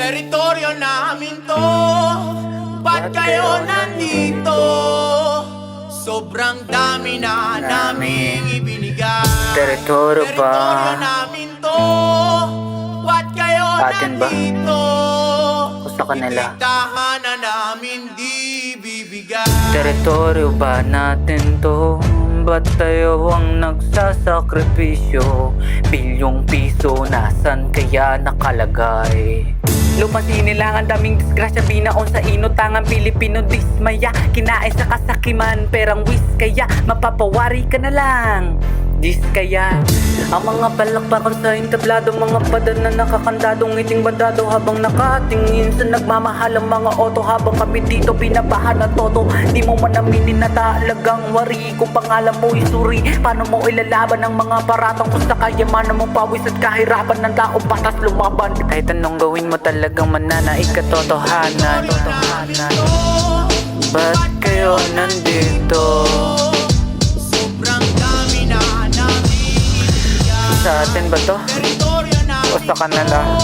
Teritoryo namin to, ba't kayo nandito? Sobrang dami na naming ibinigay. Teritoryo ba? Teritoryo namin to, ba't kayo Atin ba? nandito? Gusto ka nila? Ibigtahan na namin di bibigay. Teritoryo ba natin to? Ba't tayo ang nagsasakripisyo? Bilyong piso, nasan kaya nakalagay? Lupang sinilangan, daming disgrasya, binaon sa inutangan Pilipino dismaya, kinain sa kasakiman, perang wis kaya mapapawari ka na lang. Dis kaya ang mga palakpakan sa entablado, mga padan na nakakandadong ngiting bandado, habang nakatingin sa nagmamahalang mga oto, habang kami dito binabahan ng todo. Di mo man aminin na talagang wari kung pangalan mo isuri. Paano mo ilalaban ang mga paratang kung sa kayamanan mong pawis at kahirapan ng taong patas lumaban? Kahit anong gawin mo talagang mananaig katotohanan. Ba't kayo nandito? Sobrang dami na namin ibinigay. Sa atin ba to? Teritoryo namin O sa kanila? to,